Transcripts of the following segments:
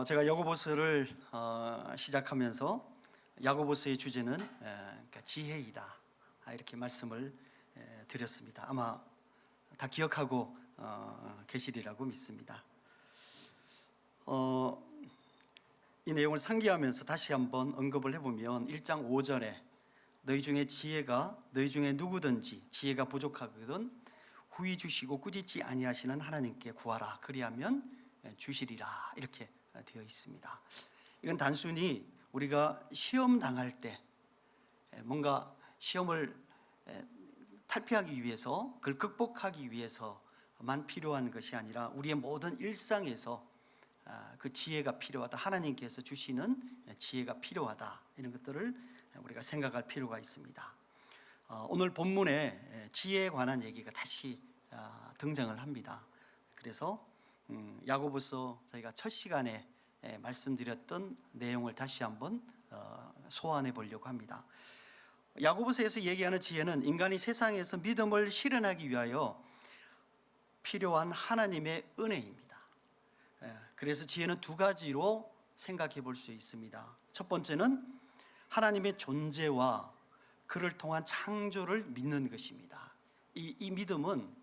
제가 야고보서를 시작하면서 야고보서의 주제는 그러니까 지혜이다, 이렇게 말씀을 드렸습니다. 아마 다 기억하고 계시리라고 믿습니다. 이 내용을 상기하면서 다시 한번 언급을 해보면 1장 5절에 너희 중에 너희 중에 누구든지 지혜가 부족하거든 후히 주시고 꾸짖지 아니하시는 하나님께 구하라 그리하면 주시리라, 이렇게 되어 있습니다. 이건 단순히 우리가 시험 당할 때 뭔가 시험을 탈피하기 위해서, 그걸 극복하기 위해서만 필요한 것이 아니라 우리의 모든 일상에서 그 지혜가 필요하다, 하나님께서 주시는 지혜가 필요하다, 이런 것들을 우리가 생각할 필요가 있습니다. 오늘 본문에 지혜에 관한 얘기가 다시 등장을 합니다. 그래서 야고보서 저희가 첫 시간에 말씀드렸던 내용을 다시 한번 소환해 보려고 합니다. 야고보서에서 얘기하는 지혜는 인간이 세상에서 믿음을 실현하기 위하여 필요한 하나님의 은혜입니다. 그래서 지혜는 두 가지로 생각해 볼 수 있습니다. 첫 번째는 하나님의 존재와 그를 통한 창조를 믿는 것입니다. 이 믿음은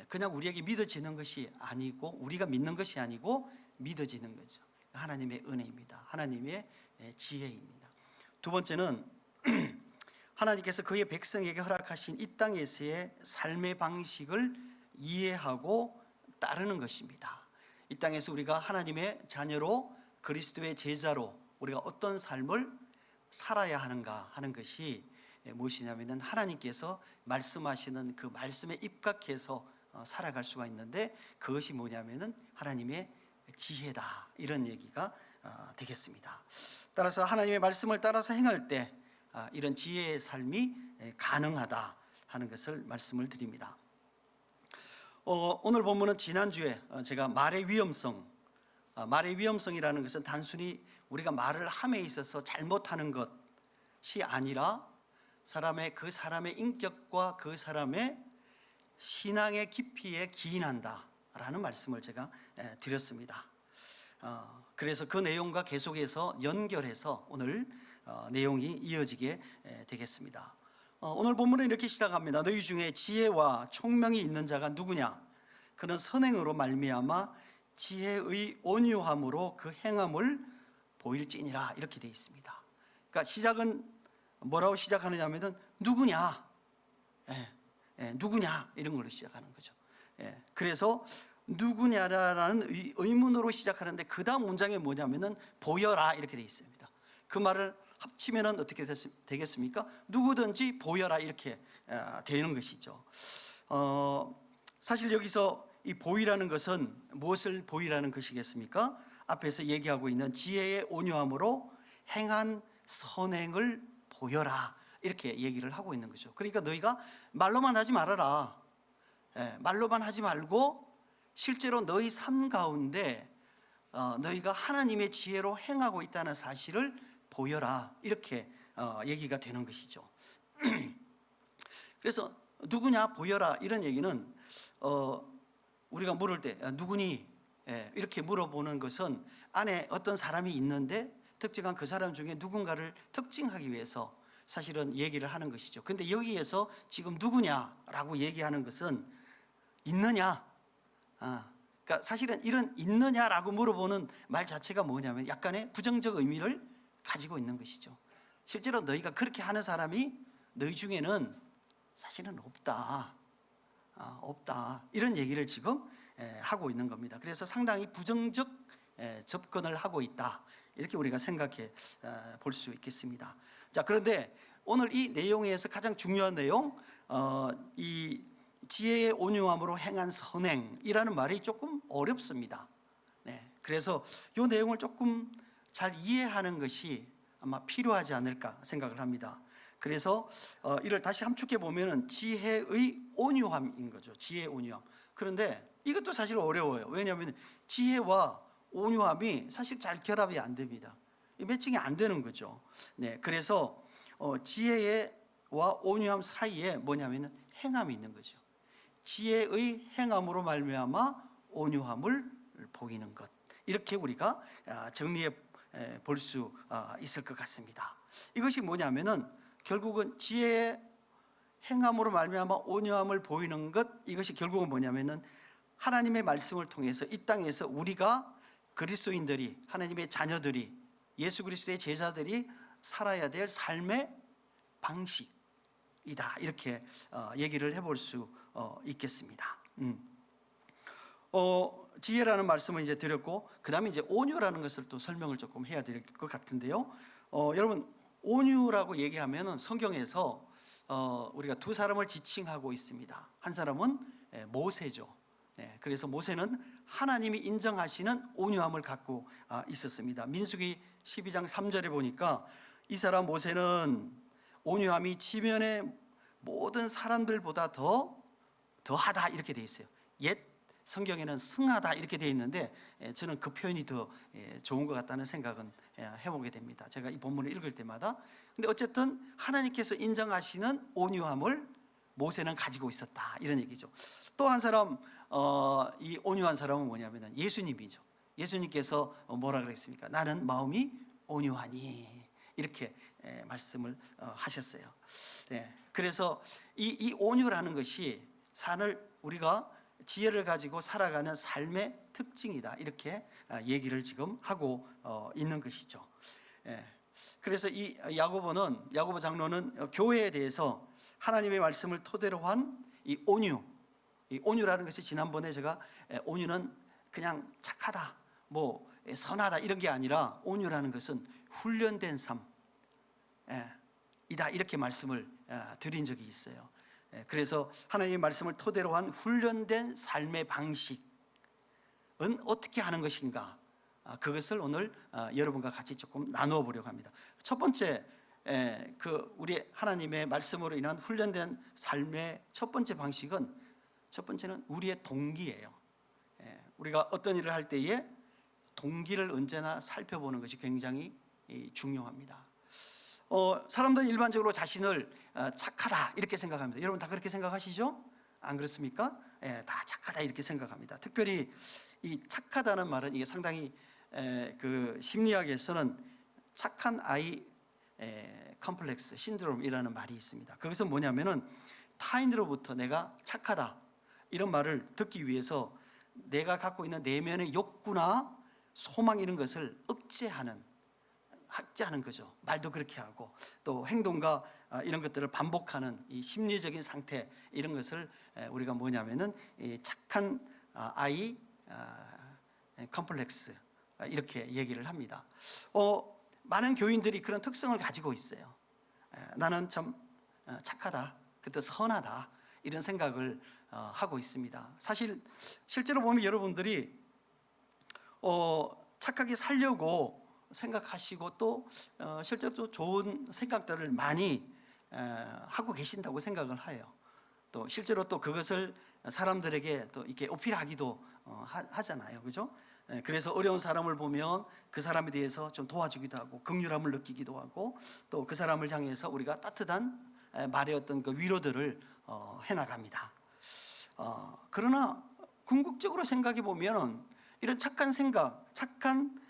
그냥 우리에게 믿어지는 것이 아니고, 우리가 믿는 것이 아니고 믿어지는 거죠. 하나님의 은혜입니다. 하나님의 지혜입니다. 두 번째는 하나님께서 그의 백성에게 허락하신 이 땅에서의 삶의 방식을 이해하고 따르는 것입니다. 이 땅에서 우리가 하나님의 자녀로, 그리스도의 제자로 우리가 어떤 삶을 살아야 하는가 하는 것이 무엇이냐면 하나님께서 말씀하시는 그 말씀에 입각해서 살아갈 수가 있는데, 그것이 뭐냐면은 하나님의 지혜다, 이런 얘기가 되겠습니다. 따라서 하나님의 말씀을 따라서 행할 때 이런 지혜의 삶이 가능하다 하는 것을 말씀을 드립니다. 오늘 본문은 지난주에 제가 말의 위험성이라는 것은 단순히 우리가 말을 함에 있어서 잘못하는 것이 아니라 그 사람의 인격과 그 사람의 신앙의 깊이에 기인한다 라는 말씀을 제가 드렸습니다. 그래서 그 내용과 계속해서 연결해서 오늘 내용이 이어지게 되겠습니다. 오늘 본문은 이렇게 시작합니다. 너희 중에 지혜와 총명이 있는 자가 누구냐? 그는 선행으로 말미암아 지혜의 온유함으로 그 행함을 보일지니라, 이렇게 되어 있습니다. 그러니까 시작은 뭐라고 시작하느냐면 누구냐? 누구냐? 이런 걸로 시작하는 거죠. 그래서 누구냐라는 의문으로 시작하는데 그 다음 문장에 뭐냐면은 보여라, 이렇게 되어 있습니다. 그 말을 합치면은 어떻게 되겠습니까? 누구든지 보여라, 이렇게 되는 것이죠. 사실 여기서 이 보이라는 것은 무엇을 보이라는 것이겠습니까? 앞에서 얘기하고 있는 지혜의 온유함으로 행한 선행을 보여라, 이렇게 얘기를 하고 있는 거죠. 그러니까 너희가 말로만 하지 말아라. 말로만 하지 말고 실제로 너희 삶 가운데 너희가 하나님의 지혜로 행하고 있다는 사실을 보여라, 이렇게 얘기가 되는 것이죠. 그래서 누구냐 보여라, 이런 얘기는 우리가 물을 때 누구니? 이렇게 물어보는 것은 안에 어떤 사람이 있는데 특정한 그 사람 중에 누군가를 특징하기 위해서 사실은 얘기를 하는 것이죠. 근데 여기에서 지금 누구냐라고 얘기하는 것은 있느냐? 그러니까 사실은 이런 있느냐라고 물어보는 말 자체가 뭐냐면 약간의 부정적 의미를 가지고 있는 것이죠. 실제로 너희가 그렇게 하는 사람이 너희 중에는 사실은 없다, 이런 얘기를 지금 하고 있는 겁니다. 그래서 상당히 부정적 접근을 하고 있다, 이렇게 우리가 생각해 볼 수 있겠습니다. 자, 그런데 오늘 이 내용에서 가장 중요한 내용, 이 지혜의 온유함으로 행한 선행이라는 말이 조금 어렵습니다. 그래서 이 내용을 조금 잘 이해하는 것이 아마 필요하지 않을까 생각을 합니다. 그래서 이를 다시 함축해 보면 지혜의 온유함인 거죠. 지혜의 온유함. 그런데 이것도 사실 어려워요. 왜냐하면 지혜와 온유함이 사실 잘 결합이 안 됩니다. 매칭이 안 되는 거죠. 그래서 지혜와 온유함 사이에 뭐냐면 행함이 있는 거죠. 지혜의 행함으로 말미암아 온유함을 보이는 것, 이렇게 우리가 정리해 볼 수 있을 것 같습니다. 이것이 뭐냐면은 결국은 지혜의 행함으로 말미암아 온유함을 보이는 것, 이것이 결국은 뭐냐면은 하나님의 말씀을 통해서 이 땅에서 우리가 그리스도인들이, 하나님의 자녀들이, 예수 그리스도의 제자들이 살아야 될 삶의 방식이다, 이렇게 얘기를 해볼 수 있겠습니다. 지혜라는 말씀을 이제 드렸고, 그 다음에 이제 온유라는 것을 또 설명을 조금 해야 될 것 같은데요. 여러분, 온유라고 얘기하면은 성경에서 우리가 두 사람을 지칭하고 있습니다. 한 사람은 모세죠. 그래서 모세는 하나님이 인정하시는 온유함을 갖고 있었습니다. 민수기 12장 3절에 보니까 이 사람 모세는 온유함이 지면의 모든 사람들보다 더하다, 이렇게 돼 있어요. 옛 성경에는 승하다 이렇게 돼 있는데 저는 그 표현이 더 좋은 것 같다는 생각은 해보게 됩니다. 제가 이 본문을 읽을 때마다. 근데 어쨌든 하나님께서 인정하시는 온유함을 모세는 가지고 있었다, 이런 얘기죠. 또 한 사람, 이 온유한 사람은 뭐냐면 예수님이죠. 예수님께서 뭐라 그랬습니까? 나는 마음이 온유하니, 이렇게 말씀을 하셨어요. 그래서 이 온유라는 것이 우리가 지혜를 가지고 살아가는 삶의 특징이다, 이렇게 얘기를 지금 하고 있는 것이죠. 그래서 이 야고보 장로는 교회에 대해서 하나님의 말씀을 토대로 한 이 온유라는 것이, 지난번에 제가 온유는 그냥 착하다, 뭐 선하다, 이런 게 아니라 온유라는 것은 훈련된 삶이다, 이렇게 말씀을 드린 적이 있어요. 그래서 하나님의 말씀을 토대로 한 훈련된 삶의 방식은 어떻게 하는 것인가, 그것을 오늘 여러분과 같이 조금 나누어 보려고 합니다. 첫 번째, 우리 하나님의 말씀으로 인한 훈련된 삶의 첫 번째는 우리의 동기예요. 우리가 어떤 일을 할 때에 동기를 언제나 살펴보는 것이 굉장히 중요합니다. 사람들은 일반적으로 자신을 착하다 이렇게 생각합니다. 여러분 다 그렇게 생각하시죠? 안 그렇습니까? 다 착하다 이렇게 생각합니다. 특별히 이 착하다는 말은 이게 상당히 그 심리학에서는 착한 아이 컴플렉스 신드롬이라는 말이 있습니다. 그것은 뭐냐면은 타인으로부터 내가 착하다 이런 말을 듣기 위해서 내가 갖고 있는 내면의 욕구나 소망, 이런 것을 억제하는 거죠. 말도 그렇게 하고 또 행동과 이런 것들을 반복하는 이 심리적인 상태, 이런 것을 우리가 뭐냐면은 착한 아이 컴플렉스, 이렇게 얘기를 합니다. 많은 교인들이 그런 특성을 가지고 있어요. 나는 참 착하다, 그것도 선하다, 이런 생각을 하고 있습니다. 사실 실제로 보면 여러분들이 착하게 살려고 생각하시고 또 실제로 또 좋은 생각들을 많이 하고 계신다고 생각을 해요. 또 실제로 또 그것을 사람들에게 또 이렇게 어필하기도 하잖아요, 그죠? 그래서 어려운 사람을 보면 그 사람에 대해서 좀 도와주기도 하고 긍휼함을 느끼기도 하고, 또 그 사람을 향해서 우리가 따뜻한 말의 어떤 그 위로들을 해나갑니다. 그러나 궁극적으로 생각해 보면 이런 착한 생각, 착한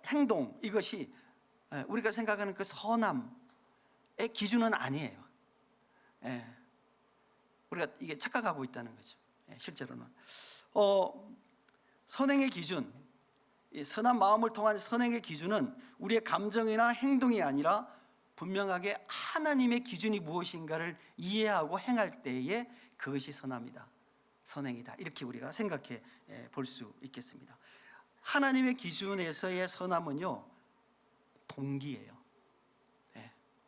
행동, 이것이 우리가 생각하는 그 선함의 기준은 아니에요. 우리가 이게 착각하고 있다는 거죠. 실제로는 선행의 기준, 선한 마음을 통한 선행의 기준은 우리의 감정이나 행동이 아니라 분명하게 하나님의 기준이 무엇인가를 이해하고 행할 때에 그것이 선합니다, 선행이다, 이렇게 우리가 생각해 볼 수 있겠습니다. 하나님의 기준에서의 선함은요, 동기예요.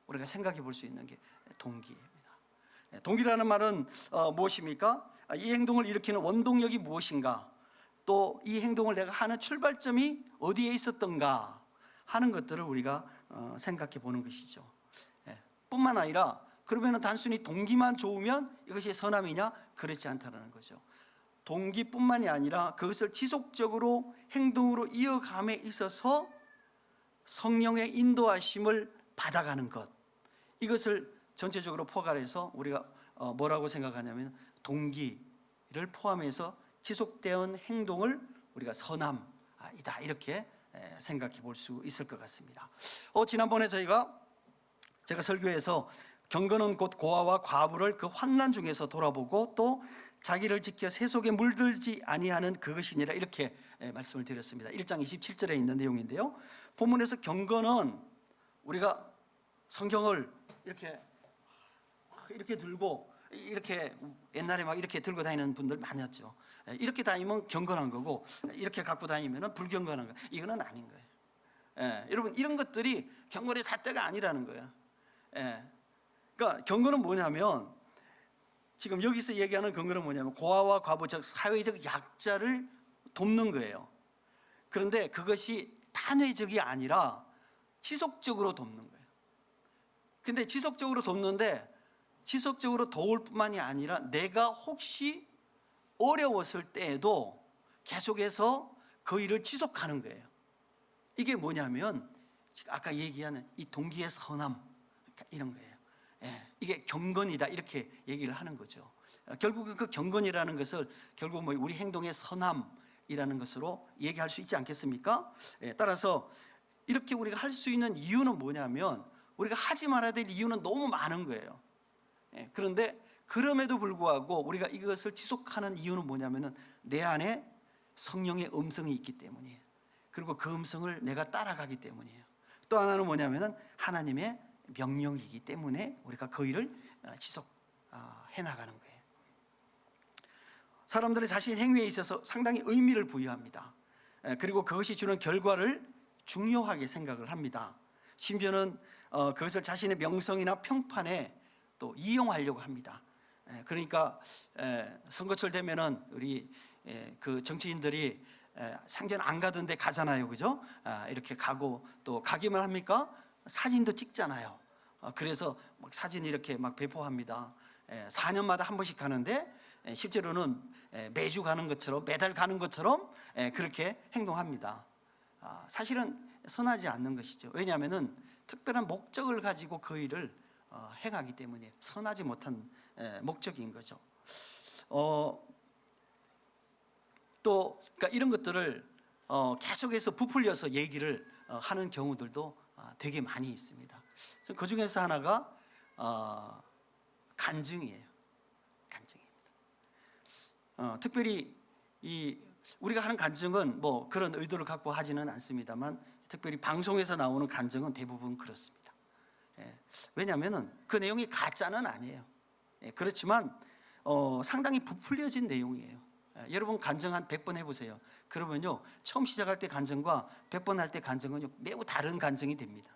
우리가 생각해 볼 수 있는 게 동기입니다. 동기라는 말은 무엇입니까? 이 행동을 일으키는 원동력이 무엇인가, 또 이 행동을 내가 하는 출발점이 어디에 있었던가 하는 것들을 우리가 생각해 보는 것이죠. 뿐만 아니라 그러면 단순히 동기만 좋으면 이것이 선함이냐? 그렇지 않다는 거죠. 동기뿐만이 아니라 그것을 지속적으로 행동으로 이어감에 있어서 성령의 인도하심을 받아가는 것, 이것을 전체적으로 포괄해서 우리가 뭐라고 생각하냐면 동기를 포함해서 지속되는 행동을 우리가 선함, 이다, 이렇게 생각해 볼 수 있을 것 같습니다. 지난번에 제가 설교에서 경건은 곧 고아와 과부를 그 환난 중에서 돌아보고 또 자기를 지켜 새 속에 물들지 아니하는 그것이니라, 이렇게 말씀을 드렸습니다. 1장 27절에 있는 내용인데요, 본문에서 경건은 우리가 성경을 이렇게 들고, 이렇게 옛날에 막 이렇게 들고 다니는 분들 많았죠. 이렇게 다니면 경건한 거고, 이렇게 갖고 다니면 불경건한 거, 이거는 아닌 거예요. 여러분, 이런 것들이 경건의 잣대가 아니라는 거예요. 그러니까 경건은 뭐냐면, 지금 여기서 얘기하는 경건은 뭐냐면 고아와 과부, 즉 사회적 약자를 돕는 거예요. 그런데 그것이 단회적이 아니라 지속적으로 돕는 거예요. 근데 지속적으로 돕는데, 지속적으로 도울 뿐만이 아니라 내가 혹시 어려웠을 때에도 계속해서 그 일을 지속하는 거예요. 이게 뭐냐면 아까 얘기하는 이 동기의 선함, 이런 거예요. 이게 경건이다, 이렇게 얘기를 하는 거죠. 결국은 그 경건이라는 것을 결국 우리 행동의 선함이라는 것으로 얘기할 수 있지 않겠습니까? 따라서 이렇게 우리가 할 수 있는 이유는 뭐냐면, 우리가 하지 말아야 될 이유는 너무 많은 거예요. 그런데 그럼에도 불구하고 우리가 이것을 지속하는 이유는 뭐냐면은 내 안에 성령의 음성이 있기 때문이에요. 그리고 그 음성을 내가 따라가기 때문이에요. 또 하나는 뭐냐면은 하나님의 명령이기 때문에 우리가 그 일을 지속해 나가는 거예요. 사람들은 자신의 행위에 있어서 상당히 의미를 부여합니다. 그리고 그것이 주는 결과를 중요하게 생각을 합니다. 심지어는 그것을 자신의 명성이나 평판에 또 이용하려고 합니다. 그러니까 선거철 되면은 우리 그 정치인들이 상전 안 가던데 가잖아요, 그죠? 이렇게 가고, 또 가기만 합니까? 사진도 찍잖아요. 그래서 막 사진 이렇게 막 배포합니다. 4년마다 한 번씩 가는데 실제로는 매주 가는 것처럼, 매달 가는 것처럼 그렇게 행동합니다. 사실은 선하지 않는 것이죠. 왜냐하면은 특별한 목적을 가지고 그 일을 행하기 때문에 선하지 못한 목적인 거죠. 또 그러니까 이런 것들을 계속해서 부풀려서 얘기를 하는 경우들도 되게 많이 있습니다. 그 중에서 하나가 간증이에요. 간증입니다. 특별히 우리가 하는 간증은 뭐 그런 의도를 갖고 하지는 않습니다만, 특별히 방송에서 나오는 간증은 대부분 그렇습니다. 왜냐하면 그 내용이 가짜는 아니에요. 그렇지만 상당히 부풀려진 내용이에요. 여러분 간증 한 100번 해보세요. 그러면요, 처음 시작할 때 간증과 100번 할 때 간증은 매우 다른 간증이 됩니다.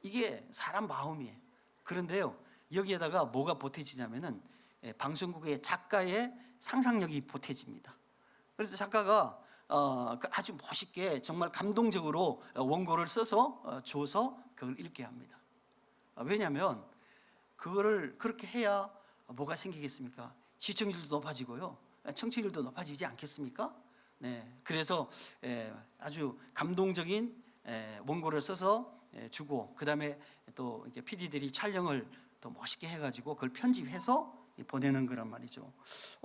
이게 사람 마음이에요. 그런데요, 여기에다가 뭐가 보태지냐면은 방송국의 작가의 상상력이 보태집니다. 그래서 작가가 아주 멋있게 정말 감동적으로 원고를 써서 줘서 그걸 읽게 합니다. 왜냐하면 그거를 그렇게 해야 뭐가 생기겠습니까? 시청률도 높아지고요, 청취율도 높아지지 않겠습니까? 그래서 아주 감동적인 원고를 써서 주고, 그 다음에 또 이제 PD들이 촬영을 또 멋있게 해가지고 그걸 편집해서 보내는 거란 말이죠.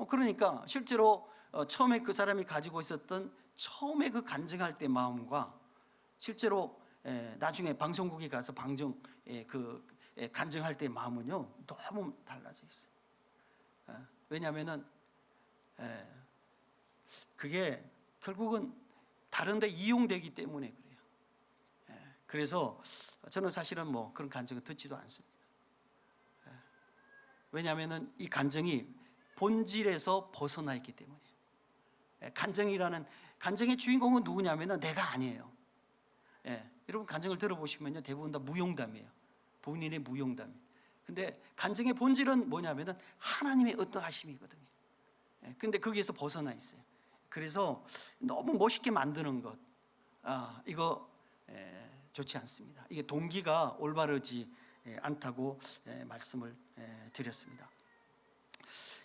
그러니까 실제로 처음에 그 사람이 가지고 있었던 처음에 그 간증할 때 마음과 실제로 나중에 방송국에 가서 간증할 때 마음은요 너무 달라져 있어요. 왜냐하면은 그게 결국은 다른 데 이용되기 때문에 그래요. 그래서 저는 사실은 뭐 그런 간증을 듣지도 않습니다. 왜냐하면은 이 간증이 본질에서 벗어나 있기 때문이에요. 간증의 주인공은 누구냐면은 내가 아니에요. 여러분 간증을 들어보시면요 대부분 다 무용담이에요. 본인의 무용담. 근데 간증의 본질은 뭐냐면은 하나님의 어떠하심이거든요. 근데 거기에서 벗어나 있어요. 그래서 너무 멋있게 만드는 것, 이거 좋지 않습니다. 이게 동기가 올바르지 않다고 말씀을 드렸습니다.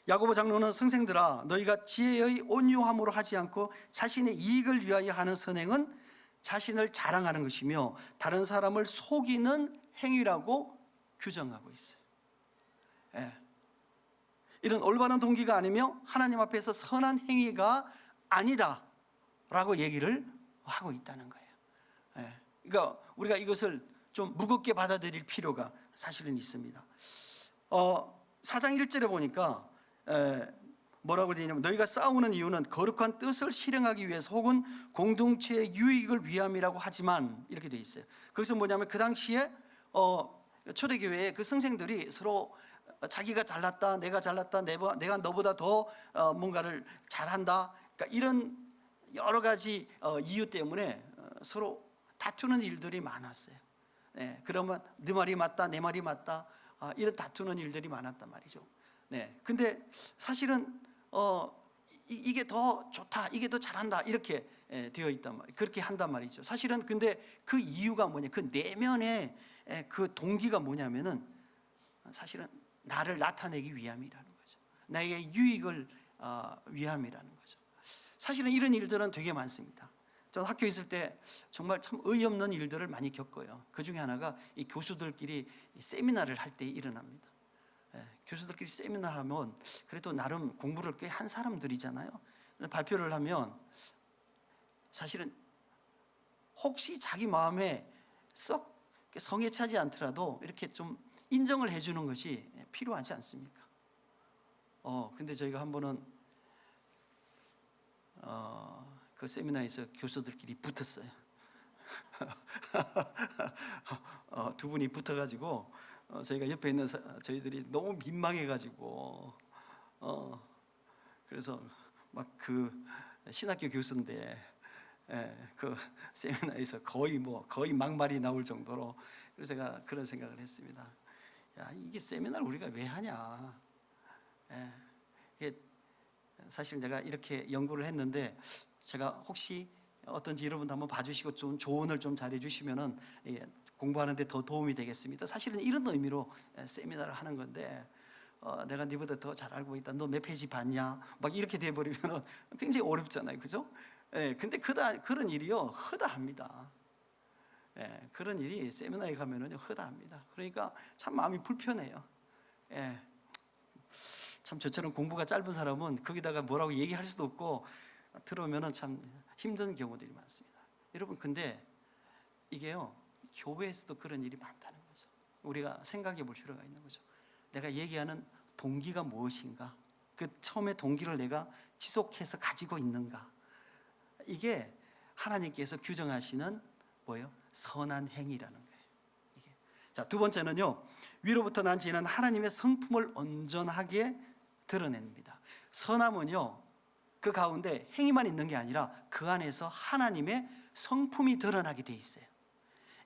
야고보 장로는 성생들아, 너희가 지혜의 온유함으로 하지 않고 자신의 이익을 위하여 하는 선행은 자신을 자랑하는 것이며 다른 사람을 속이는 행위라고 규정하고 있어요. 이런 올바른 동기가 아니며 하나님 앞에서 선한 행위가 아니다 라고 얘기를 하고 있다는 거예요. 그러니까 우리가 이것을 좀 무겁게 받아들일 필요가 사실은 있습니다. 4장 1절에 보니까 뭐라고 되냐면 너희가 싸우는 이유는 거룩한 뜻을 실행하기 위해서 혹은 공동체의 유익을 위함이라고 하지만 이렇게 돼 있어요. 거기서 뭐냐면 그 당시에 초대교회의 그 성생들이 서로 자기가 잘났다, 내가 잘났다, 내가 너보다 더 뭔가를 잘한다, 그러니까 이런 여러 가지 이유 때문에 서로 다투는 일들이 많았어요. 그러면 네 말이 맞다, 내 말이 맞다, 이런 다투는 일들이 많았단 말이죠. 근데 사실은 이게 더 좋다, 이게 더 잘한다, 이렇게 되어 있단 말이에요. 그렇게 한단 말이죠. 사실은 근데 그 이유가 뭐냐, 그 내면의 그 동기가 뭐냐면은 사실은 나를 나타내기 위함이라는 거죠. 나의 유익을 위함이라는 거죠. 사실은 이런 일들은 되게 많습니다. 저는 학교에 있을 때 정말 참 어이없는 일들을 많이 겪어요. 그 중에 하나가 이 교수들끼리 세미나를 할 때 일어납니다. 교수들끼리 세미나 하면 그래도 나름 공부를 꽤 한 사람들이잖아요. 발표를 하면 사실은 혹시 자기 마음에 썩 성에 차지 않더라도 이렇게 좀 인정을 해주는 것이 필요하지 않습니까? 근데 저희가 한 번은 그 세미나에서 교수들끼리 붙었어요. 두 분이 붙어가지고 저희가 옆에 있는 저희들이 너무 민망해가지고 그래서 막 그 신학교 교수인데 그 세미나에서 거의 막말이 나올 정도로, 그래서 제가 그런 생각을 했습니다. 야, 이게 세미나를 우리가 왜 하냐? 이게 사실 내가 이렇게 연구를 했는데 제가 혹시 어떤지 여러분도 한번 봐주시고 좀 조언을 좀 잘해 주시면은 공부하는데 더 도움이 되겠습니다. 사실은 이런 의미로 세미나를 하는 건데 내가 네보다 더 잘 알고 있다, 너 몇 페이지 봤냐, 막 이렇게 돼버리면 굉장히 어렵잖아요, 그죠? 근데 그런 일이요 허다합니다. 그런 일이 세미나에 가면은요 허다합니다. 그러니까 참 마음이 불편해요. 참 저처럼 공부가 짧은 사람은 거기다가 뭐라고 얘기할 수도 없고 들어오면은 참 힘든 경우들이 많습니다. 여러분, 근데 이게요 교회에서도 그런 일이 많다는 거죠. 우리가 생각해 볼 필요가 있는 거죠. 내가 얘기하는 동기가 무엇인가, 그 처음에 동기를 내가 지속해서 가지고 있는가, 이게 하나님께서 규정하시는 뭐예요? 선한 행위라는 거예요. 이게. 자, 두 번째는요, 위로부터 난 지혜는 하나님의 성품을 온전하게 드러냅니다. 선함은요 그 가운데 행위만 있는 게 아니라 그 안에서 하나님의 성품이 드러나게 돼 있어요.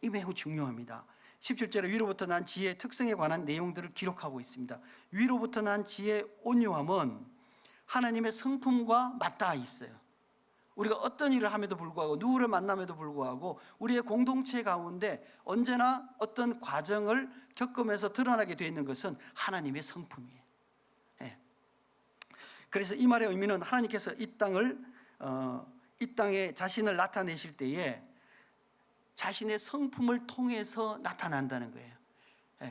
이게 매우 중요합니다. 17절에 위로부터 난 지혜의 특성에 관한 내용들을 기록하고 있습니다. 위로부터 난 지혜의 온유함은 하나님의 성품과 맞닿아 있어요. 우리가 어떤 일을 함에도 불구하고, 누구를 만남에도 불구하고 우리의 공동체 가운데 언제나 어떤 과정을 겪으면서 드러나게 되어 있는 것은 하나님의 성품이에요. 그래서 이 말의 의미는 하나님께서 이 땅에 자신을 나타내실 때에 자신의 성품을 통해서 나타난다는 거예요.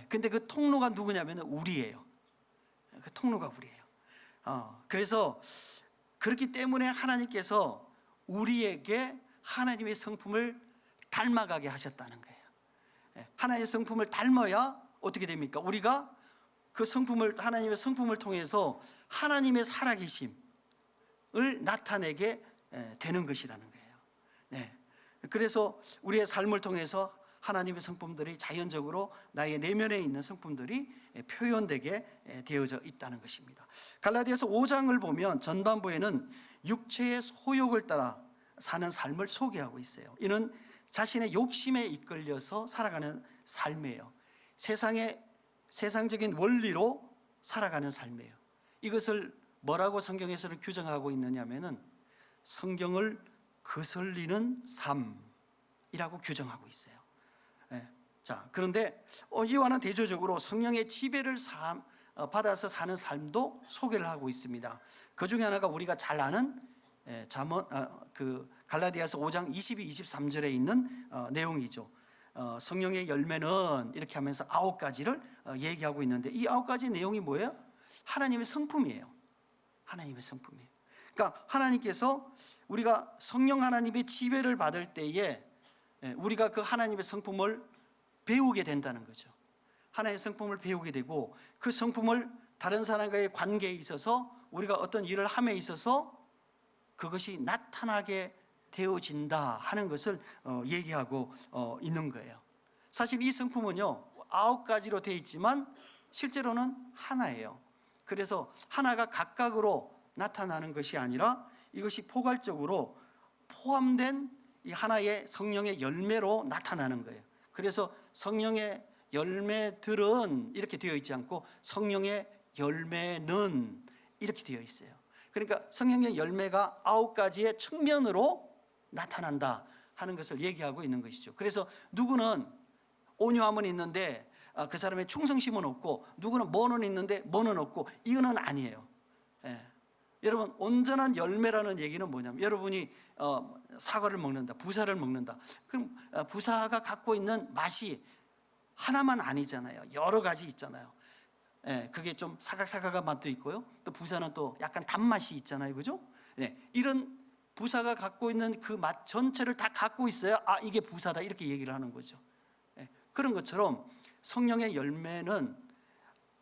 근데 그 통로가 누구냐면 우리예요. 그 통로가 우리예요. 그래서 그렇기 때문에 하나님께서 우리에게 하나님의 성품을 닮아가게 하셨다는 거예요. 하나님의 성품을 닮아야 어떻게 됩니까? 우리가 그 성품을, 하나님의 성품을 통해서 하나님의 살아계심을 나타내게 되는 것이라는 거예요. 그래서 우리의 삶을 통해서 하나님의 성품들이 자연적으로 나의 내면에 있는 성품들이 표현되게 되어져 있다는 것입니다. 갈라디아서 5장을 보면 전반부에는 육체의 소욕을 따라 사는 삶을 소개하고 있어요. 이는 자신의 욕심에 이끌려서 살아가는 삶이에요. 세상적인 원리로 살아가는 삶이에요. 이것을 뭐라고 성경에서는 규정하고 있느냐면은 성경을 거슬리는 삶이라고 규정하고 있어요. 자, 그런데 이와는 대조적으로 성령의 지배를 받아서 사는 삶도 소개를 하고 있습니다. 그 중에 하나가 우리가 잘 아는 갈라디아서 5장 22, 23절에 있는 내용이죠. 성령의 열매는 이렇게 하면서 9가지를 얘기하고 있는데 이 9가지 내용이 뭐예요? 하나님의 성품이에요. 하나님의 성품이에요. 그러니까 하나님께서 우리가 성령 하나님의 지배를 받을 때에 우리가 그 하나님의 성품을 배우게 된다는 거죠. 하나님의 성품을 배우게 되고 그 성품을 다른 사람과의 관계에 있어서 우리가 어떤 일을 함에 있어서 그것이 나타나게 되어진다 하는 것을 얘기하고 있는 거예요. 사실 이 성품은요 9가지로 되어 있지만 실제로는 하나예요. 그래서 하나가 각각으로 나타나는 것이 아니라 이것이 포괄적으로 포함된 이 하나의 성령의 열매로 나타나는 거예요. 그래서 성령의 열매들은 이렇게 되어 있지 않고 성령의 열매는 이렇게 되어 있어요. 그러니까 성령의 열매가 9가지의 측면으로 나타난다 하는 것을 얘기하고 있는 것이죠. 그래서 누구는 온유함은 있는데 그 사람의 충성심은 없고, 누구는 뭐는 있는데 뭐는 없고, 이거는 아니에요. 여러분, 온전한 열매라는 얘기는 뭐냐면, 여러분이 사과를 먹는다, 부사를 먹는다. 그럼 부사가 갖고 있는 맛이 하나만 아니잖아요. 여러 가지 있잖아요. 그게 좀 사각사각한 맛도 있고요. 또 부사는 또 약간 단맛이 있잖아요. 그죠? 이런 부사가 갖고 있는 그 맛 전체를 다 갖고 있어야 이게 부사다 이렇게 얘기를 하는 거죠. 그런 것처럼 성령의 열매는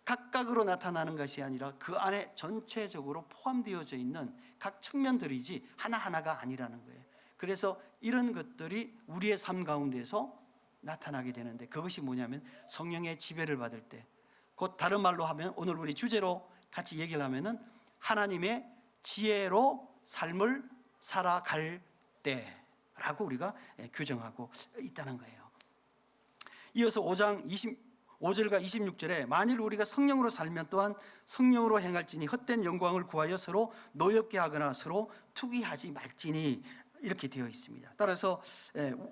각각으로 나타나는 것이 아니라 그 안에 전체적으로 포함되어져 있는 각 측면들이지 하나하나가 아니라는 거예요. 그래서 이런 것들이 우리의 삶 가운데서 나타나게 되는데, 그것이 뭐냐면 성령의 지배를 받을 때, 곧 다른 말로 하면 오늘 우리 주제로 같이 얘기를 하면은 하나님의 지혜로 삶을 살아갈 때라고 우리가 규정하고 있다는 거예요. 이어서 5장 25절과 26절에 만일 우리가 성령으로 살면 또한 성령으로 행할지니 헛된 영광을 구하여 서로 노엽게 하거나 서로 투기하지 말지니 이렇게 되어 있습니다. 따라서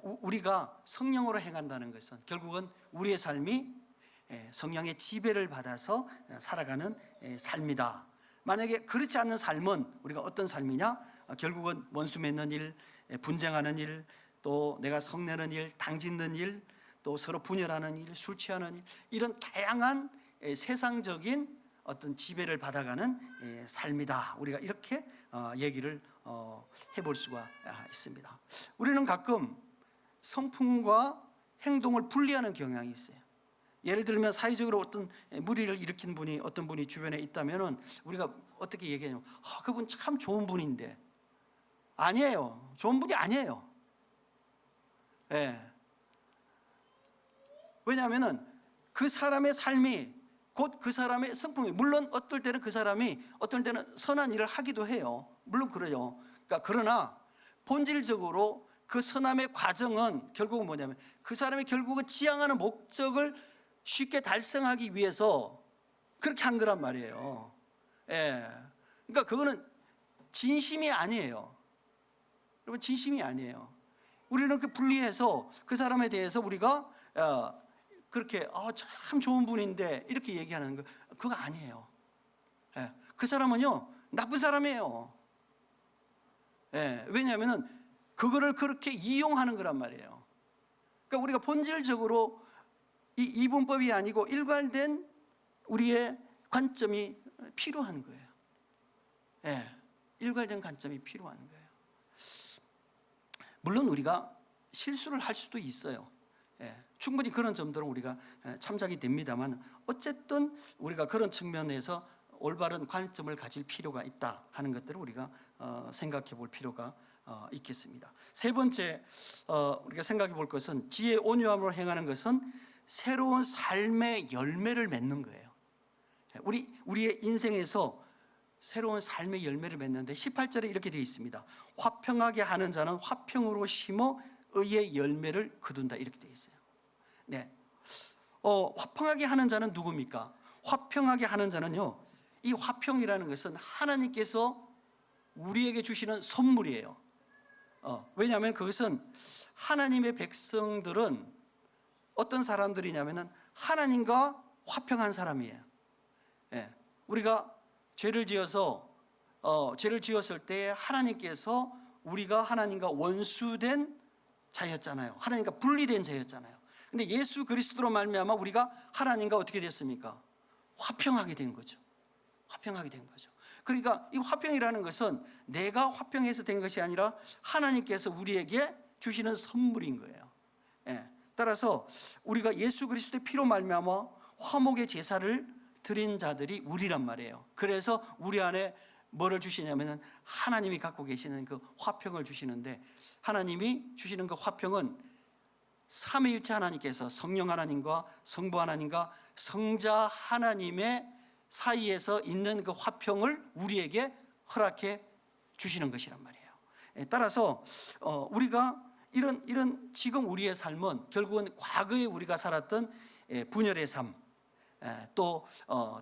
우리가 성령으로 행한다는 것은 결국은 우리의 삶이 성령의 지배를 받아서 살아가는 삶이다. 만약에 그렇지 않는 삶은 우리가 어떤 삶이냐? 결국은 원수 맺는 일, 분쟁하는 일, 또 내가 성내는 일, 당짓는 일, 또 서로 분열하는 일, 술 취하는 일, 이런 다양한 세상적인 어떤 지배를 받아가는 삶이다. 우리가 이렇게 얘기를 해볼 수가 있습니다. 우리는 가끔 성품과 행동을 분리하는 경향이 있어요. 예를 들면 사회적으로 어떤 무리를 일으킨 분이 어떤 분이 주변에 있다면 우리가 어떻게 얘기하냐면 그분 참 좋은 분인데, 아니에요. 좋은 분이 아니에요. 왜냐하면 그 사람의 삶이 곧 그 사람의 성품이, 물론 어떨 때는 그 사람이 어떨 때는 선한 일을 하기도 해요. 물론 그래요. 그러나 본질적으로 그 선함의 과정은 결국은 뭐냐면 그 사람이 결국은 지향하는 목적을 쉽게 달성하기 위해서 그렇게 한 거란 말이에요. 그러니까 그거는 진심이 아니에요. 여러분, 진심이 아니에요. 우리는 그 분리해서 그 사람에 대해서 우리가 그렇게 참 좋은 분인데 이렇게 얘기하는 거, 그거 아니에요. 그 사람은요 나쁜 사람이에요. 왜냐하면 그거를 그렇게 이용하는 거란 말이에요. 그러니까 우리가 본질적으로 이 이분법이 아니고 일관된 우리의 관점이 필요한 거예요. 일관된 관점이 필요한 거예요. 물론 우리가 실수를 할 수도 있어요. 충분히 그런 점들은 우리가 참작이 됩니다만, 어쨌든 우리가 그런 측면에서 올바른 관점을 가질 필요가 있다 하는 것들을 우리가 생각해 볼 필요가 있겠습니다. 세 번째 우리가 생각해 볼 것은, 지혜 온유함으로 행하는 것은 새로운 삶의 열매를 맺는 거예요. 우리의 인생에서 새로운 삶의 열매를 맺는데 18절에 이렇게 되어 있습니다. 화평하게 하는 자는 화평으로 심어 의의 열매를 거둔다, 이렇게 되어 있어요. 화평하게 하는 자는 누굽니까? 화평하게 하는 자는요, 이 화평이라는 것은 하나님께서 우리에게 주시는 선물이에요. 왜냐하면 그것은 하나님의 백성들은 어떤 사람들이냐면 하나님과 화평한 사람이에요. 우리가 죄를 지었을 때 하나님께서 우리가 하나님과 원수된 자였잖아요. 하나님과 분리된 자였잖아요. 근데 예수 그리스도로 말미암아 우리가 하나님과 어떻게 됐습니까? 화평하게 된 거죠. 화평하게 된 거죠. 그러니까 이 화평이라는 것은 내가 화평해서 된 것이 아니라 하나님께서 우리에게 주시는 선물인 거예요. 따라서 우리가 예수 그리스도의 피로 말미암아 화목의 제사를 드린 자들이 우리란 말이에요. 그래서 우리 안에 뭐를 주시냐면은 하나님이 갖고 계시는 그 화평을 주시는데, 하나님이 주시는 그 화평은 삼위일체 하나님께서 성령 하나님과 성부 하나님과 성자 하나님의 사이에서 있는 그 화평을 우리에게 허락해 주시는 것이란 말이에요. 따라서 우리가 이런 지금 우리의 삶은 결국은 과거에 우리가 살았던 분열의 삶, 또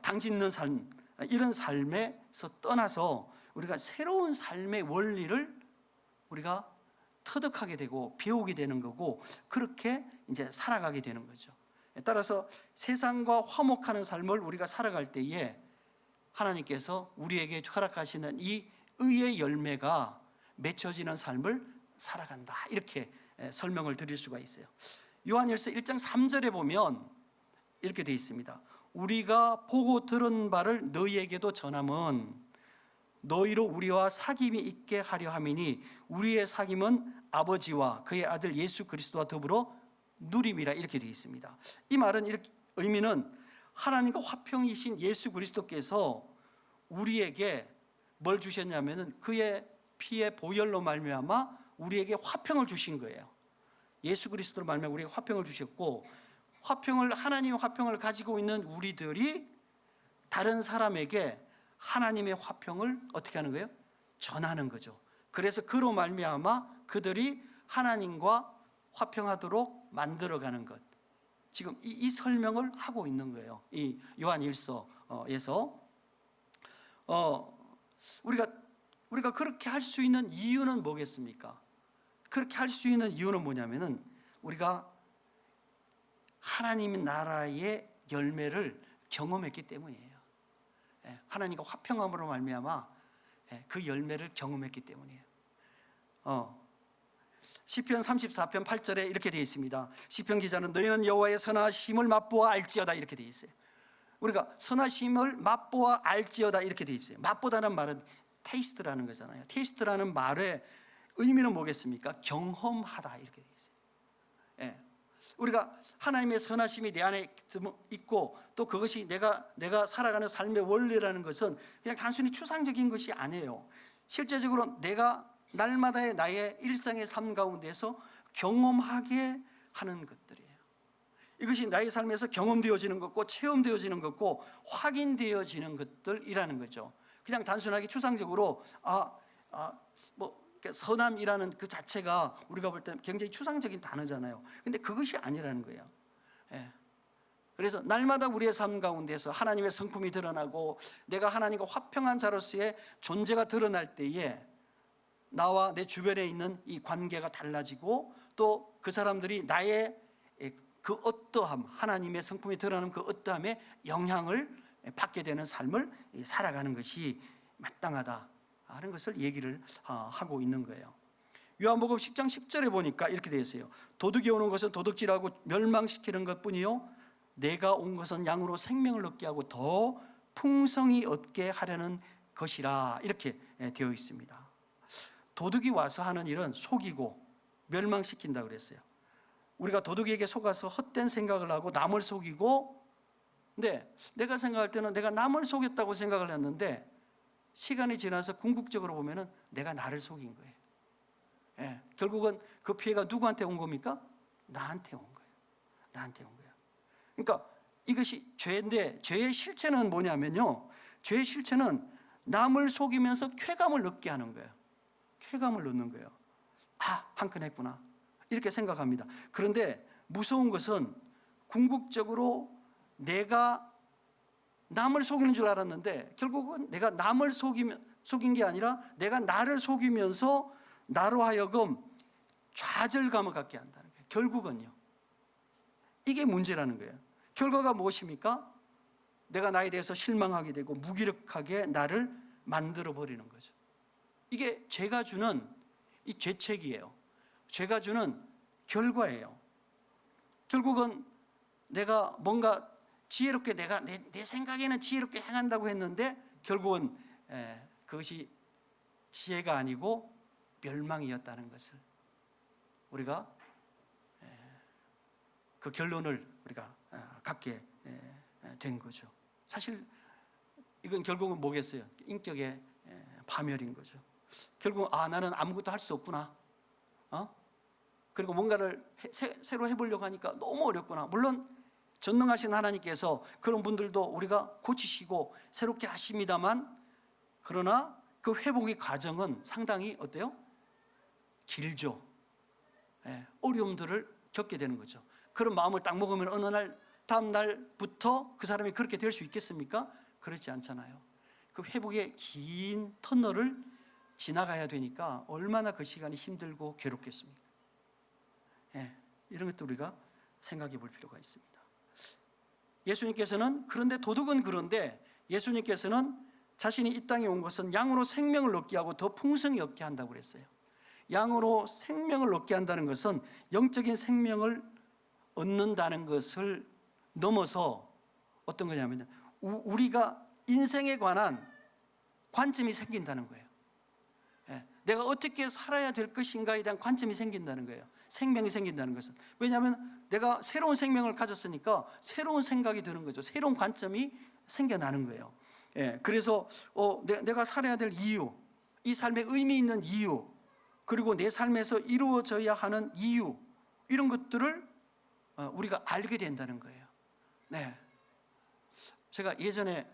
당짓는 삶, 이런 삶에서 떠나서 우리가 새로운 삶의 원리를 우리가 터득하게 되고 배우게 되는 거고, 그렇게 이제 살아가게 되는 거죠. 따라서 세상과 화목하는 삶을 우리가 살아갈 때에 하나님께서 우리에게 허락하시는 이 의의 열매가 맺혀지는 삶을 살아간다, 이렇게 설명을 드릴 수가 있어요. 요한일서 1장 3절에 보면 이렇게 되어 있습니다. 우리가 보고 들은 바를 너희에게도 전함은 너희로 우리와 사귐이 있게 하려 함이니 우리의 사귐은 아버지와 그의 아들 예수 그리스도와 더불어 누림이라, 이렇게 되어 있습니다. 이 말은 의미는 하나님과 화평이신 예수 그리스도께서 우리에게 뭘 주셨냐면은 그의 피의 보혈로 말미암아 우리에게 화평을 주신 거예요. 예수 그리스도로 말미암아 우리에게 화평을 주셨고, 하나님의 화평을 가지고 있는 우리들이 다른 사람에게 하나님의 화평을 어떻게 하는 거예요? 전하는 거죠. 그래서 그로 말미암아 그들이 하나님과 화평하도록 만들어가는 것, 지금 이 설명을 하고 있는 거예요. 이 요한일서에서 우리가 그렇게 할 수 있는 이유는 뭐겠습니까? 그렇게 할 수 있는 이유는 뭐냐면은 우리가 하나님 나라의 열매를 경험했기 때문이에요. 하나님과 화평함으로 말미암아 그 열매를 경험했기 때문이에요. 시편 34편 8절에 이렇게 되어 있습니다. 시편 기자는 너희는 여호와의 선하심을 맛보아 알지어다, 이렇게 되어 있어요. 우리가 선하심을 맛보아 알지어다, 이렇게 되어 있어요. 맛보다는 말은 테이스트라는 거잖아요. 테이스트라는 말의 의미는 뭐겠습니까? 경험하다, 이렇게 되어 있어요. 우리가 하나님의 선하심이 내 안에 있고, 또 그것이 내가 살아가는 삶의 원리라는 것은 그냥 단순히 추상적인 것이 아니에요. 실제적으로 내가 날마다의 나의 일상의 삶 가운데서 경험하게 하는 것들이에요. 이것이 나의 삶에서 경험되어지는 것고 체험되어지는 것고 확인되어지는 것들이라는 거죠. 그냥 단순하게 추상적으로 선함이라는 그 자체가 우리가 볼 때 굉장히 추상적인 단어잖아요. 근데 그것이 아니라는 거예요. 그래서 날마다 우리의 삶 가운데서 하나님의 성품이 드러나고 내가 하나님과 화평한 자로서의 존재가 드러날 때에 나와 내 주변에 있는 이 관계가 달라지고, 또 그 사람들이 나의 그 어떠함, 하나님의 성품이 드러나는 그 어떠함에 영향을 받게 되는 삶을 살아가는 것이 마땅하다 하는 것을 얘기를 하고 있는 거예요. 요한복음 10장 10절에 보니까 이렇게 되어 있어요. 도둑이 오는 것은 도둑질하고 멸망시키는 것뿐이요 내가 온 것은 양으로 생명을 얻게 하고 더 풍성히 얻게 하려는 것이라, 이렇게 되어 있습니다. 도둑이 와서 하는 일은 속이고 멸망시킨다 그랬어요. 우리가 도둑에게 속아서 헛된 생각을 하고 남을 속이고, 근데 내가 생각할 때는 내가 남을 속였다고 생각을 했는데 시간이 지나서 궁극적으로 보면은 내가 나를 속인 거예요. 결국은 그 피해가 누구한테 온 겁니까? 나한테 온 거예요. 나한테 온 거예요. 그러니까 이것이 죄인데, 죄의 실체는 뭐냐면요, 죄의 실체는 남을 속이면서 쾌감을 얻게 하는 거예요. 쾌감을 얻는 거예요. 한 건 했구나, 이렇게 생각합니다. 그런데 무서운 것은 궁극적으로 내가 남을 속이는 줄 알았는데 결국은 내가 남을 속인 게 아니라 내가 나를 속이면서 나로 하여금 좌절감을 갖게 한다는 거예요. 결국은요, 이게 문제라는 거예요. 결과가 무엇입니까? 내가 나에 대해서 실망하게 되고 무기력하게 나를 만들어 버리는 거죠. 이게 죄가 주는 이 죄책이에요. 죄가 주는 결과예요. 결국은 내가 뭔가 지혜롭게 내가 내 생각에는 지혜롭게 행한다고 했는데 결국은 그것이 지혜가 아니고 멸망이었다는 것을 우리가 그 결론을 우리가 갖게 된 거죠. 사실 이건 결국은 뭐겠어요? 인격의 파멸인 거죠. 결국 나는 아무것도 할 수 없구나. 그리고 뭔가를 새로 해보려고 하니까 너무 어렵구나. 물론 전능하신 하나님께서 그런 분들도 우리가 고치시고 새롭게 하십니다만, 그러나 그 회복의 과정은 상당히 어때요? 길죠. 어려움들을 겪게 되는 거죠. 그런 마음을 딱 먹으면 어느 날 다음 날부터 그 사람이 그렇게 될 수 있겠습니까? 그렇지 않잖아요. 그 회복의 긴 터널을 지나가야 되니까 얼마나 그 시간이 힘들고 괴롭겠습니까? 이런 것도 우리가 생각해 볼 필요가 있습니다. 예수님께서는 그런데 도둑은 그런데 예수님께서는 자신이 이 땅에 온 것은 양으로 생명을 얻게 하고 더 풍성히 얻게 한다고 그랬어요. 양으로 생명을 얻게 한다는 것은 영적인 생명을 얻는다는 것을 넘어서 어떤 거냐면 우리가 인생에 관한 관점이 생긴다는 거예요. 내가 어떻게 살아야 될 것인가에 대한 관점이 생긴다는 거예요. 생명이 생긴다는 것은. 왜냐하면 내가 새로운 생명을 가졌으니까 새로운 생각이 드는 거죠. 새로운 관점이 생겨나는 거예요. 그래서 내가 살아야 될 이유, 이 삶에 의미 있는 이유, 그리고 내 삶에서 이루어져야 하는 이유, 이런 것들을 우리가 알게 된다는 거예요. 제가 예전에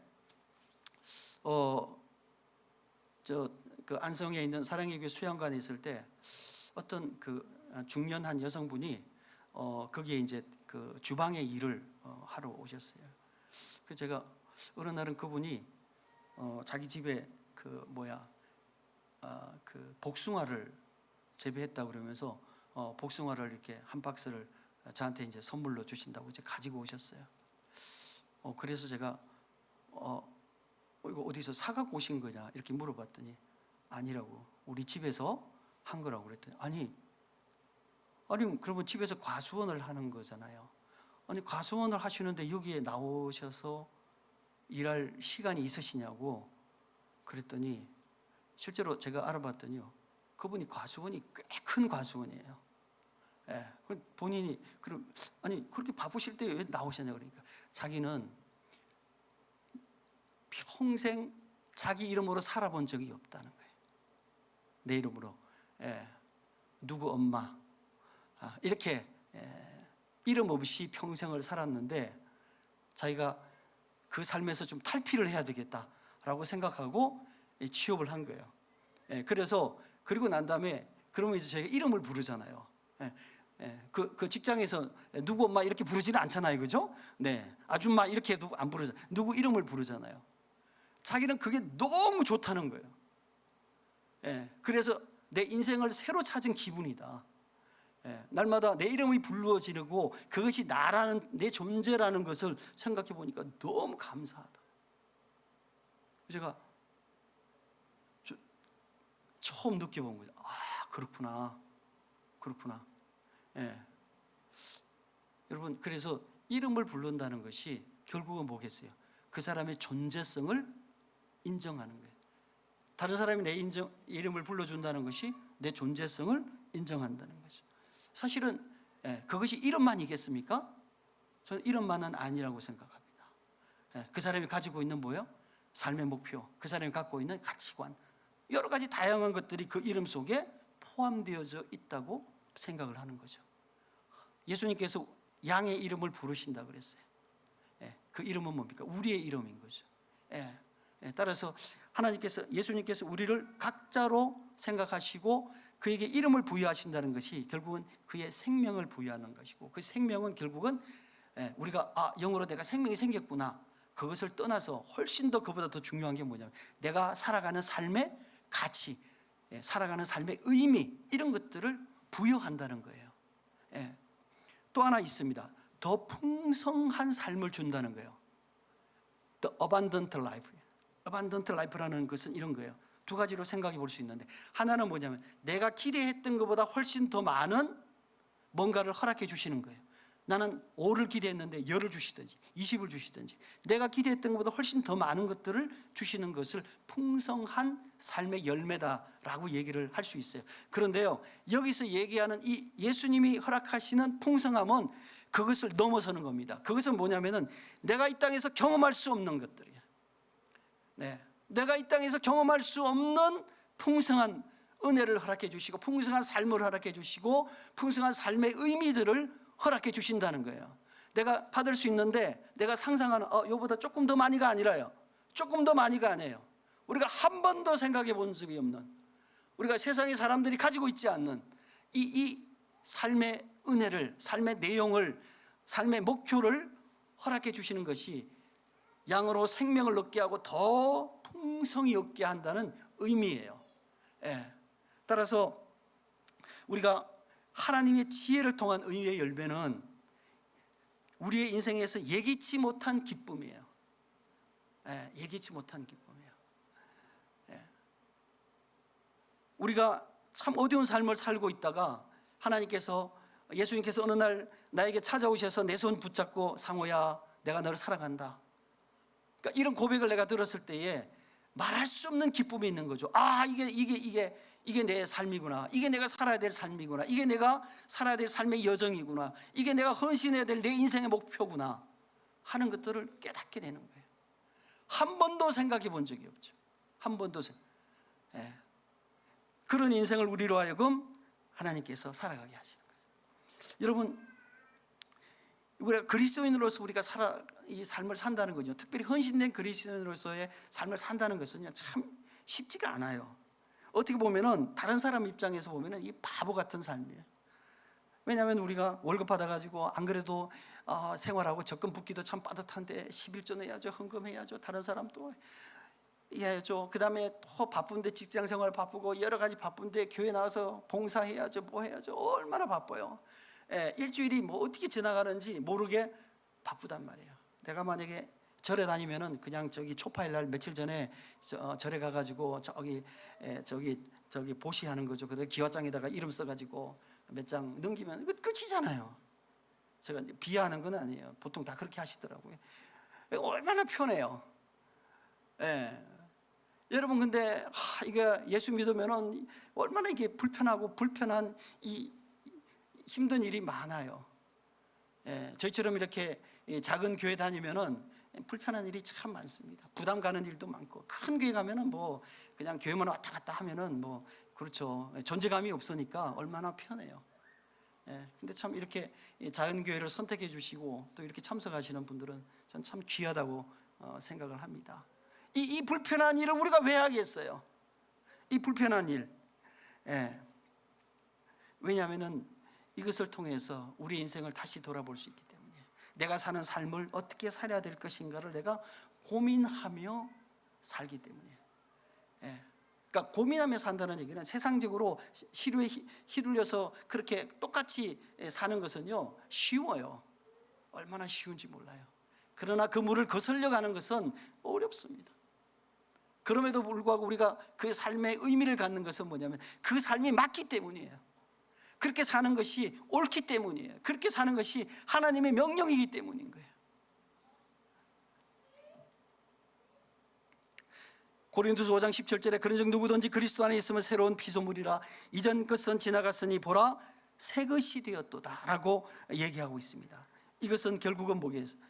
그 안성에 있는 사랑의 교회 수양관에 있을 때 어떤 그 중년한 여성분이 거기에 이제 그 주방의 일을 하러 오셨어요. 그 제가 어느 날은 그분이 자기 집에 그 복숭아를 재배했다 그러면서 복숭아를 이렇게 한 박스를 저한테 이제 선물로 주신다고 이제 가지고 오셨어요. 그래서 제가 이거 어디서 사갖고 오신 거냐 이렇게 물어봤더니 아니라고, 우리 집에서 한 거라고 그랬더니 아니 그러면 집에서 과수원을 하는 거잖아요. 아니 과수원을 하시는데 여기에 나오셔서 일할 시간이 있으시냐고 그랬더니 실제로 제가 알아봤더니요, 그분이 과수원이 꽤 큰 과수원이에요. 본인이 아니 그렇게 바쁘실 때 왜 나오셨냐 그러니까 자기는 평생 자기 이름으로 살아본 적이 없다는 거예요. 내 이름으로 누구 엄마 이렇게 이름 없이 평생을 살았는데 자기가 그 삶에서 좀 탈피를 해야 되겠다라고 생각하고 취업을 한 거예요. 그래서 그리고 난 다음에 그러면 이제 저희가 이름을 부르잖아요. 그 직장에서 누구 엄마 이렇게 부르지는 않잖아요, 그죠? 아줌마 이렇게 안 부르잖아요. 누구 이름을 부르잖아요. 자기는 그게 너무 좋다는 거예요. 그래서 내 인생을 새로 찾은 기분이다. 날마다 내 이름이 불러지르고 그것이 나라는, 내 존재라는 것을 생각해 보니까 너무 감사하다. 제가 처음 느껴본 거죠. 그렇구나. 여러분, 그래서 이름을 부른다는 것이 결국은 뭐겠어요? 그 사람의 존재성을 인정하는 거예요. 다른 사람이 내 이름을 불러준다는 것이 내 존재성을 인정한다는 거죠. 사실은 그것이 이름만이겠습니까? 저는 이름만은 아니라고 생각합니다. 그 사람이 가지고 있는 뭐예요? 삶의 목표, 그 사람이 갖고 있는 가치관, 여러 가지 다양한 것들이 그 이름 속에 포함되어져 있다고 생각을 하는 거죠. 예수님께서 양의 이름을 부르신다 그랬어요. 그 이름은 뭡니까? 우리의 이름인 거죠. 따라서 예수님께서 우리를 각자로 생각하시고 그에게 이름을 부여하신다는 것이 결국은 그의 생명을 부여하는 것이고, 그 생명은 결국은 우리가 영으로 내가 생명이 생겼구나, 그것을 떠나서 훨씬 더 그보다 더 중요한 게 뭐냐면 내가 살아가는 삶의 가치, 살아가는 삶의 의미, 이런 것들을 부여한다는 거예요. 또 하나 있습니다. 더 풍성한 삶을 준다는 거예요. The abundant life. abundant life라는 것은 이런 거예요. 두 가지로 생각해 볼 수 있는데, 하나는 뭐냐면 내가 기대했던 것보다 훨씬 더 많은 뭔가를 허락해 주시는 거예요. 나는 5를 기대했는데 10을 주시든지 20을 주시든지 내가 기대했던 것보다 훨씬 더 많은 것들을 주시는 것을 풍성한 삶의 열매다라고 얘기를 할 수 있어요. 그런데요, 여기서 얘기하는 이 예수님이 허락하시는 풍성함은 그것을 넘어서는 겁니다. 그것은 뭐냐면은 내가 이 땅에서 경험할 수 없는 것들이에요. 네, 내가 이 땅에서 경험할 수 없는 풍성한 은혜를 허락해 주시고 풍성한 삶을 허락해 주시고 풍성한 삶의 의미들을 허락해 주신다는 거예요. 내가 받을 수 있는데 내가 상상하는 이거보다 조금 더 많이가 아니라요, 조금 더 많이가 아니에요. 우리가 한 번도 생각해 본 적이 없는, 우리가 세상의 사람들이 가지고 있지 않는 이 삶의 은혜를, 삶의 내용을, 삶의 목표를 허락해 주시는 것이 양으로 생명을 얻게 하고 더 풍성히 얻게 한다는 의미예요. 예. 따라서 우리가 하나님의 지혜를 통한 의의 열매는 우리의 인생에서 예기치 못한 기쁨이에요. 예, 예기치 못한 기쁨이에요. 예. 우리가 참 어려운 삶을 살고 있다가 예수님께서 어느 날 나에게 찾아오셔서 내 손 붙잡고 상호야, 내가 너를 사랑한다. 그러니까 이런 고백을 내가 들었을 때에 말할 수 없는 기쁨이 있는 거죠. 이게 내 삶이구나. 이게 내가 살아야 될 삶이구나. 이게 내가 살아야 될 삶의 여정이구나. 이게 내가 헌신해야 될 내 인생의 목표구나 하는 것들을 깨닫게 되는 거예요. 한 번도 생각해 본 적이 없죠. 한 번도 예. 그런 인생을 우리로 하여금 하나님께서 살아가게 하시는 거죠. 여러분, 우리가 그리스도인으로서 우리가 이 삶을 산다는 거죠. 특별히 헌신된 그리스도인으로서의 삶을 산다는 것은요, 참 쉽지가 않아요. 어떻게 보면은 다른 사람 입장에서 보면은 이 바보 같은 삶이에요. 왜냐하면 우리가 월급 받아가지고 안 그래도 생활하고 적금 붓기도 참 빠듯한데 11조 내야죠, 헌금해야죠, 다른 사람 또 해야죠. 그 다음에 또 바쁜데 직장 생활 바쁘고 여러 가지 바쁜데 교회 나와서 봉사해야죠, 뭐 해야죠. 얼마나 바빠요. 예, 일주일이 뭐 어떻게 지나가는지 모르게 바쁘단 말이에요. 내가 만약에 절에 다니면은 그냥 저기 초파일 날 며칠 전에 절에 가가지고 저기 보시하는 거죠. 그다음 기와장에다가 이름 써가지고 몇 장 넘기면 끝이잖아요. 제가 비하하는 건 아니에요. 보통 다 그렇게 하시더라고요. 얼마나 편해요. 예. 여러분, 근데 이게 예수 믿으면은 얼마나 이게 불편한 이 힘든 일이 많아요. 예. 저희처럼 이렇게 작은 교회 다니면은 불편한 일이 참 많습니다. 부담 가는 일도 많고, 큰 교회 가면은 뭐 그냥 교회만 왔다 갔다 하면은 뭐 그렇죠. 존재감이 없으니까 얼마나 편해요. 예. 근데 참 이렇게 작은 교회를 선택해 주시고 또 이렇게 참석하시는 분들은 전 참 귀하다고 생각을 합니다. 이 불편한 일을 우리가 왜 하겠어요? 이 불편한 일. 예. 왜냐하면은 이것을 통해서 우리 인생을 다시 돌아볼 수 있기 때문에, 내가 사는 삶을 어떻게 살아야 될 것인가를 내가 고민하며 살기 때문에. 예. 그러니까 고민하며 산다는 얘기는 세상적으로 시루에 휘둘려서 그렇게 똑같이 사는 것은요, 쉬워요. 얼마나 쉬운지 몰라요. 그러나 그 물을 거슬려 가는 것은 어렵습니다. 그럼에도 불구하고 우리가 그 삶의 의미를 갖는 것은 뭐냐면 그 삶이 맞기 때문이에요. 그렇게 사는 것이 옳기 때문이에요. 그렇게 사는 것이 하나님의 명령이기 때문인 거예요. 고린도서 5장 17절에 그런즉 누구든지 그리스도 안에 있으면 새로운 피조물이라 이전 것은 지나갔으니 보라 새 것이 되었도다 라고 얘기하고 있습니다. 이것은 결국은 뭐겠어요?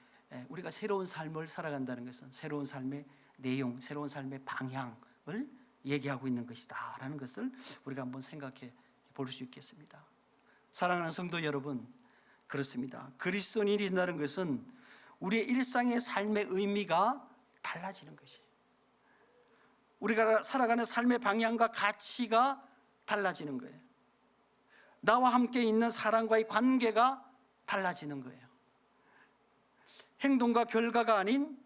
우리가 새로운 삶을 살아간다는 것은 새로운 삶의 내용, 새로운 삶의 방향을 얘기하고 있는 것이다 라는 것을 우리가 한번 생각해 볼 수 있겠습니다. 사랑하는 성도 여러분, 그렇습니다. 그리스도인이 된다는 것은 우리의 일상의 삶의 의미가 달라지는 것이에요. 우리가 살아가는 삶의 방향과 가치가 달라지는 거예요. 나와 함께 있는 사람과의 관계가 달라지는 거예요. 행동과 결과가 아닌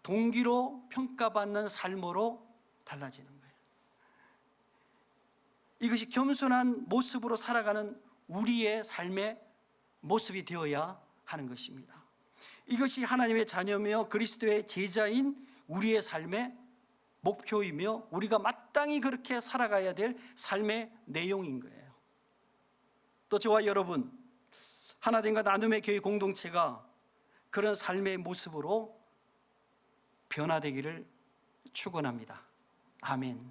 동기로 평가받는 삶으로 달라지는 거예요. 이것이 겸손한 모습으로 살아가는 우리의 삶의 모습이 되어야 하는 것입니다. 이것이 하나님의 자녀며 그리스도의 제자인 우리의 삶의 목표이며 우리가 마땅히 그렇게 살아가야 될 삶의 내용인 거예요. 또 저와 여러분, 하나님과 나눔의 교회 공동체가 그런 삶의 모습으로 변화되기를 축원합니다. 아멘.